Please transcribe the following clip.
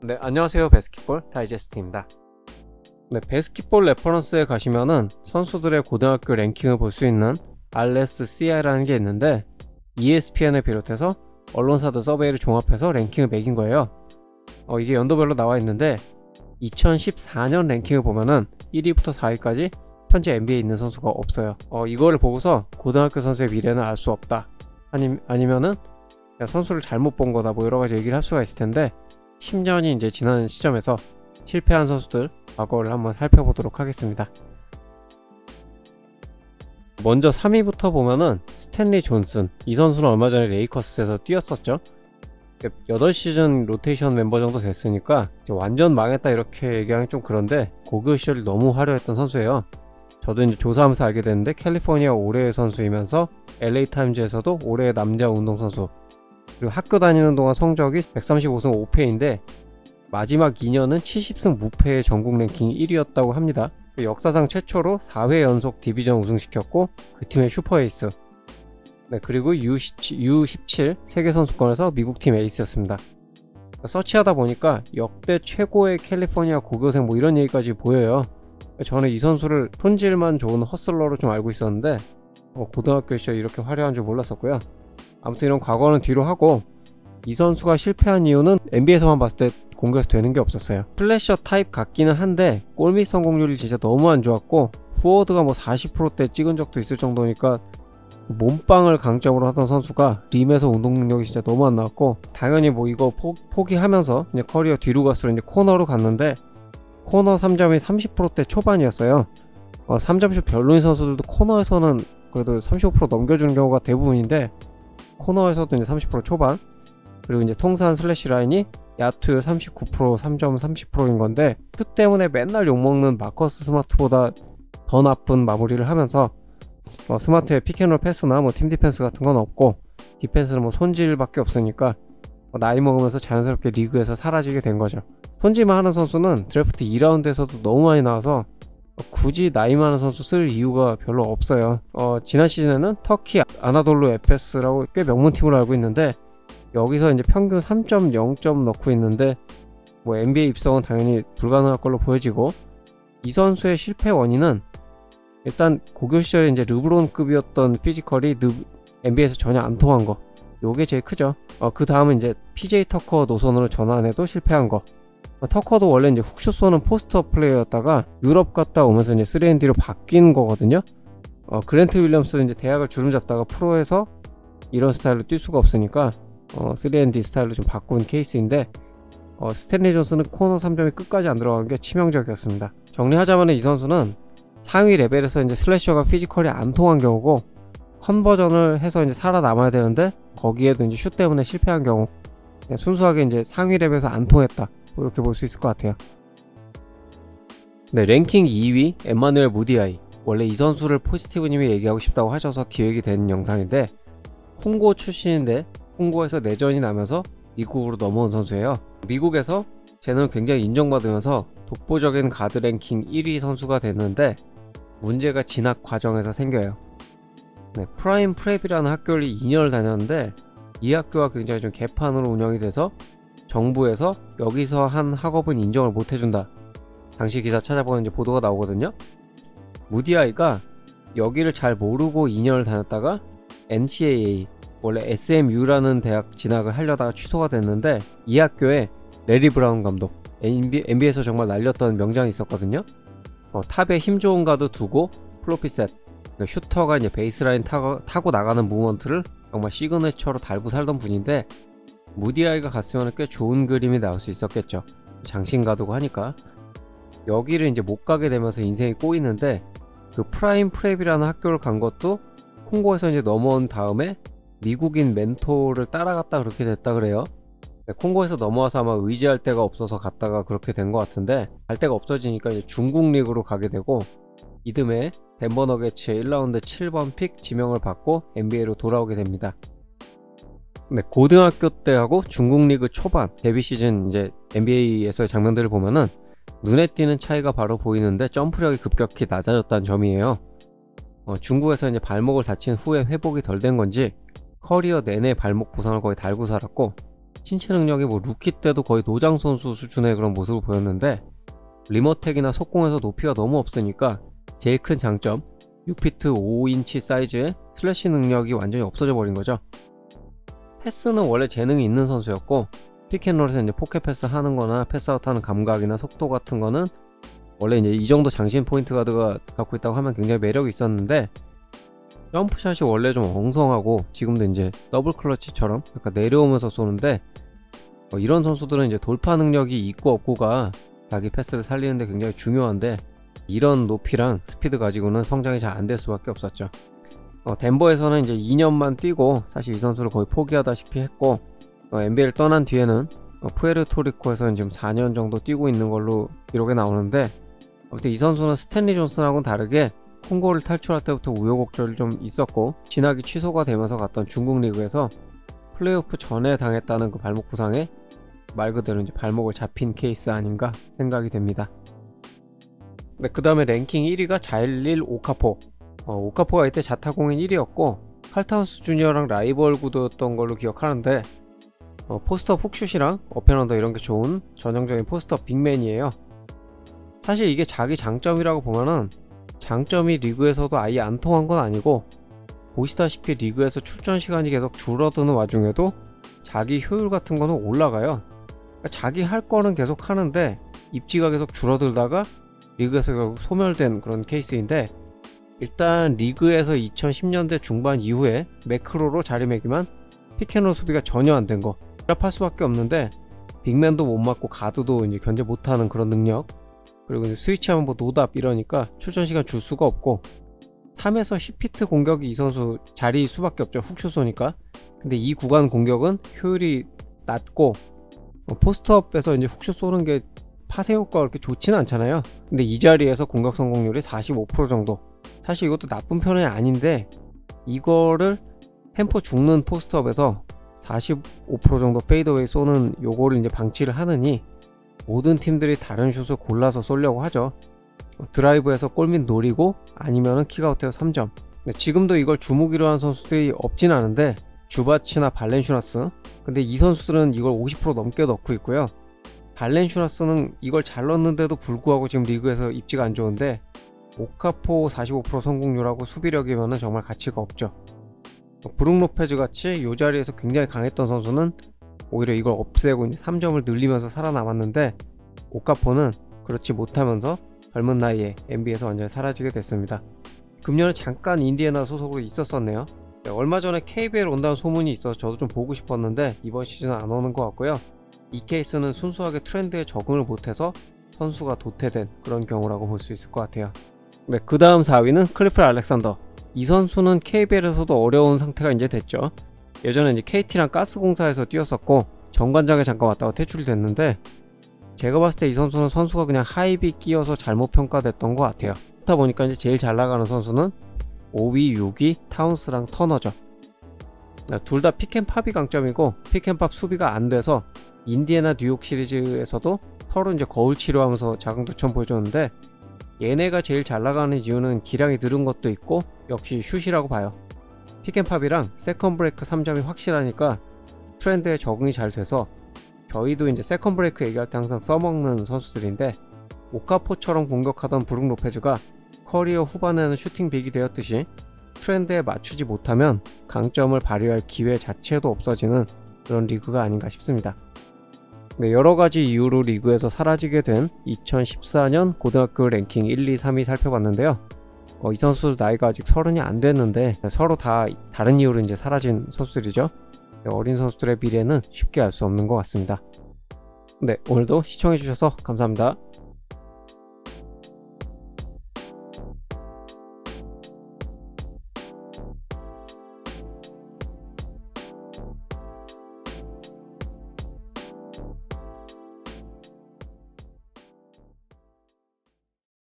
네, 안녕하세요. 배스킷볼 다이제스트입니다. 네, 배스킷볼 레퍼런스에 가시면은 선수들의 고등학교 랭킹을 볼 수 있는 RSCI라는 게 있는데, ESPN을 비롯해서 언론사들 서베이를 종합해서 랭킹을 매긴 거예요. 이게 연도별로 나와 있는데 2014년 랭킹을 보면은 1위부터 4위까지 현재 NBA에 있는 선수가 없어요. 이거를 보고서 고등학교 선수의 미래는 알 수 없다, 아니면은 선수를 잘못 본 거다, 뭐 여러 가지 얘기를 할 수가 있을 텐데, 10년이 이제 지난 시점에서 실패한 선수들 과거를 한번 살펴보도록 하겠습니다. 먼저 3위부터 보면은 스탠리 존슨, 이 선수는 얼마 전에 레이커스에서 뛰었었죠. 8시즌 로테이션 멤버 정도 됐으니까 완전 망했다 이렇게 얘기하기 좀 그런데, 고교 시절이 너무 화려했던 선수예요. 저도 이제 조사하면서 알게 됐는데, 캘리포니아 올해의 선수이면서 LA 타임즈에서도 올해의 남자 운동선수, 그리고 학교 다니는 동안 성적이 135승 5패인데 마지막 2년은 70승 무패의 전국 랭킹 1위였다고 합니다. 역사상 최초로 4회 연속 디비전 우승시켰고 그 팀의 슈퍼에이스. 네, 그리고 U17 세계선수권에서 미국팀 에이스였습니다. 서치하다 보니까 역대 최고의 캘리포니아 고교생 뭐 이런 얘기까지 보여요. 저는 이 선수를 손질만 좋은 허슬러로 좀 알고 있었는데 고등학교 시절 이렇게 화려한 줄 몰랐었고요. 아무튼 이런 과거는 뒤로 하고, 이 선수가 실패한 이유는 NBA에서만 봤을 때 공격에서 되는 게 없었어요. 플래셔 타입 같기는 한데 골밑 성공률이 진짜 너무 안 좋았고, 포워드가 뭐 40%대 찍은 적도 있을 정도니까 몸빵을 강점으로 하던 선수가 림에서 운동 능력이 진짜 너무 안 나왔고, 당연히 뭐 이거 포기하면서 이제 커리어 뒤로 갈수록 이제 코너로 갔는데, 코너 3점이 30%대 초반이었어요. 3점슛 별로인 선수들도 코너에서는 그래도 35% 넘겨주는 경우가 대부분인데, 코너에서도 이제 30% 초반, 그리고 이제 통산 슬래시 라인이 야투 39%, 3점 30%인 건데, 슛 때문에 맨날 욕먹는 마커스 스마트보다 더 나쁜 마무리를 하면서 스마트의 피켄롤 패스나 뭐 팀 디펜스 같은 건 없고, 디펜스는 뭐 손질밖에 없으니까 나이 먹으면서 자연스럽게 리그에서 사라지게 된 거죠. 손질만 하는 선수는 드래프트 2라운드에서도 너무 많이 나와서 굳이 나이 많은 선수 쓸 이유가 별로 없어요. 지난 시즌에는 터키 아나돌루 에페스라고 꽤 명문팀으로 알고 있는데, 여기서 이제 평균 3.0점 넣고 있는데 뭐 NBA 입성은 당연히 불가능할 걸로 보여지고, 이 선수의 실패 원인은 일단 고교 시절에 이제 르브론급이었던 피지컬이 NBA에서 전혀 안 통한 거, 요게 제일 크죠. 그 다음은 이제 PJ 터커 노선으로 전환해도 실패한 거. 터커도 원래 이제 훅슛 쏘는 포스트업 플레이어였다가 유럽 갔다 오면서 이제 3&D로 바뀐 거거든요. 그랜트 윌리엄스도 이제 대학을 주름 잡다가 프로에서 이런 스타일로 뛸 수가 없으니까 3&D 스타일로 좀 바꾼 케이스인데, 스탠리 존슨은 코너 3점이 끝까지 안 들어간 게 치명적이었습니다. 정리하자면 이 선수는 상위 레벨에서 이제 슬래셔가 피지컬이 안 통한 경우고, 컨버전을 해서 이제 살아남아야 되는데 거기에도 이제 슛 때문에 실패한 경우, 그냥 순수하게 이제 상위 레벨에서 안 통했다, 이렇게 볼 수 있을 것 같아요. 네, 랭킹 2위 엠마누엘 무디아이. 원래 이 선수를 포지티브님이 얘기하고 싶다고 하셔서 기획이 된 영상인데, 콩고 출신인데 콩고에서 내전이 나면서 미국으로 넘어온 선수예요. 미국에서 쟤는 굉장히 인정받으면서 독보적인 가드 랭킹 1위 선수가 됐는데, 문제가 진학 과정에서 생겨요. 네, 프라임 프랩이라는 학교를 2년을 다녔는데, 이 학교가 굉장히 좀 개판으로 운영이 돼서 정부에서 여기서 한 학업은 인정을 못 해준다, 당시 기사 찾아보면 이제 보도가 나오거든요. 무디아이가 여기를 잘 모르고 2년을 다녔다가 NCAA, 원래 SMU라는 대학 진학을 하려다가 취소가 됐는데, 이 학교에 레리 브라운 감독, NBA에서 정말 날렸던 명장이 있었거든요. 탑에 힘 좋은 가드 두고 플로피셋, 슈터가 이제 베이스라인 타고 나가는 무브먼트를 정말 시그니처로 달고 살던 분인데, 무디아이가 갔으면 꽤 좋은 그림이 나올 수 있었겠죠. 장신 가두고 하니까. 여기를 이제 못 가게 되면서 인생이 꼬이는데, 그 프라임 프랩이라는 학교를 간 것도 콩고에서 이제 넘어온 다음에 미국인 멘토를 따라갔다 그렇게 됐다 그래요. 콩고에서 넘어와서 아마 의지할 데가 없어서 갔다가 그렇게 된 것 같은데, 갈 데가 없어지니까 이제 중국 리그로 가게 되고, 이듬해 덴버 너게츠의 1라운드 7번 픽 지명을 받고 NBA로 돌아오게 됩니다. 네, 고등학교 때하고 중국 리그 초반 데뷔 시즌 이제 NBA에서의 장면들을 보면은 눈에 띄는 차이가 바로 보이는데, 점프력이 급격히 낮아졌다는 점이에요. 중국에서 이제 발목을 다친 후에 회복이 덜 된 건지 커리어 내내 발목 부상을 거의 달고 살았고, 신체 능력이 뭐 루키 때도 거의 노장 선수 수준의 그런 모습을 보였는데 리머텍이나 속공에서 높이가 너무 없으니까 제일 큰 장점 6피트 5인치 사이즈의 슬래시 능력이 완전히 없어져 버린 거죠. 패스는 원래 재능이 있는 선수였고 픽앤롤에서 이제 포켓 패스 하는 거나 패스아웃 하는 감각이나 속도 같은 거는 원래 이제 이 정도 장신 포인트 가드가 갖고 있다고 하면 굉장히 매력이 있었는데 점프샷이 원래 좀 엉성하고 지금도 이제 더블 클러치처럼 약간 내려오면서 쏘는데 이런 선수들은 이제 돌파 능력이 있고 없고가 자기 패스를 살리는데 굉장히 중요한데 이런 높이랑 스피드 가지고는 성장이 잘 안 될 수밖에 없었죠. 덴버에서는 이제 2년만 뛰고 사실 이 선수를 거의 포기하다시피 했고 NBA를 떠난 뒤에는 푸에르토리코에서 지금 4년 정도 뛰고 있는 걸로 기록에 나오는데 아무튼 이 선수는 스탠리 존슨하고는 다르게 콩고를 탈출할 때부터 우여곡절이 좀 있었고 진학이 취소가 되면서 갔던 중국 리그에서 플레이오프 전에 당했다는 그 발목 부상에 말 그대로 이제 발목을 잡힌 케이스 아닌가 생각이 됩니다. 네, 그 다음에 랭킹 1위가 자일릴 오카포. 오카포가 이때 자타공인 1위였고 칼타운스 주니어랑 라이벌 구도였던 걸로 기억하는데 포스트업 훅슛이랑 어펜언더 이런 게 좋은 전형적인 포스트업 빅맨이에요. 사실 이게 자기 장점이라고 보면은 장점이 리그에서도 아예 안 통한 건 아니고 보시다시피 리그에서 출전 시간이 계속 줄어드는 와중에도 자기 효율 같은 거는 올라가요. 그러니까 자기 할 거는 계속 하는데 입지가 계속 줄어들다가 리그에서 결국 소멸된 그런 케이스인데 일단 리그에서 2010년대 중반 이후에 매크로로 자리매김한 픽앤롤 수비가 전혀 안 된 거 드랍할 수밖에 없는데 빅맨도 못 맞고 가드도 이제 견제 못하는 그런 능력 그리고 이제 스위치하면 뭐 노답 이러니까 출전시간 줄 수가 없고 3에서 10피트 공격이 이 선수 자리 수밖에 없죠. 훅슛 쏘니까. 근데 이 구간 공격은 효율이 낮고 포스트업에서 이제 훅슛 쏘는 게 파세 효과가 그렇게 좋지는 않잖아요. 근데 이 자리에서 공격 성공률이 45% 정도. 사실 이것도 나쁜 편은 아닌데 이거를 템포 죽는 포스트업에서 45% 정도 페이드웨이 쏘는 요거를 이제 방치를 하느니 모든 팀들이 다른 슛을 골라서 쏘려고 하죠. 드라이브에서 골밑 노리고 아니면은 킥아웃해서 3점. 지금도 이걸 주무기로 한 선수들이 없진 않은데 주바치나 발렌슈나스 근데 이 선수들은 이걸 50% 넘게 넣고 있고요. 발렌슈나스는 이걸 잘 넣는데도 불구하고 지금 리그에서 입지가 안 좋은데 오카포 45% 성공률하고 수비력이면은 정말 가치가 없죠. 브룩 로페즈 같이 이 자리에서 굉장히 강했던 선수는 오히려 이걸 없애고 이제 3점을 늘리면서 살아남았는데 오카포는 그렇지 못하면서 젊은 나이에 NBA에서 완전히 사라지게 됐습니다. 금년에 잠깐 인디애나 소속으로 있었었네요. 얼마 전에 KBL 온다는 소문이 있어서 저도 좀 보고 싶었는데 이번 시즌은 안 오는 것 같고요. 이 케이스는 순수하게 트렌드에 적응을 못해서 선수가 도태된 그런 경우라고 볼 수 있을 것 같아요. 네, 그 다음 4위는 클리프드 알렉산더. 이 선수는 KBL에서도 어려운 상태가 이제 됐죠. 예전에 이제 KT랑 가스공사에서 뛰었었고 정관장에 잠깐 왔다가 퇴출이 됐는데 제가 봤을 때 이 선수는 선수가 그냥 하이비 끼어서 잘못 평가됐던 것 같아요. 그렇다 보니까 이제 제일 잘 나가는 선수는 5위, 6위 타운스랑 터너죠. 둘 다 픽앤팝이 강점이고 픽앤팝 수비가 안 돼서 인디애나 뉴욕 시리즈에서도 서로 이제 거울 치료하면서 자강두천 보여줬는데 얘네가 제일 잘 나가는 이유는 기량이 늘은 것도 있고 역시 슛이라고 봐요. 픽앤팝이랑 세컨 브레이크 3점이 확실하니까 트렌드에 적응이 잘 돼서 저희도 이제 세컨 브레이크 얘기할 때 항상 써먹는 선수들인데 오카포처럼 공격하던 브룩 로페즈가 커리어 후반에는 슈팅 빅이 되었듯이 트렌드에 맞추지 못하면 강점을 발휘할 기회 자체도 없어지는 그런 리그가 아닌가 싶습니다. 네, 여러가지 이유로 리그에서 사라지게 된 2014년 고등학교 랭킹 1, 2, 3위 살펴봤는데요. 이 선수 나이가 아직 30이 안 됐는데 서로 다 다른 이유로 이제 사라진 선수들이죠. 어린 선수들의 미래는 쉽게 알 수 없는 것 같습니다. 네, 오늘도 시청해주셔서 감사합니다.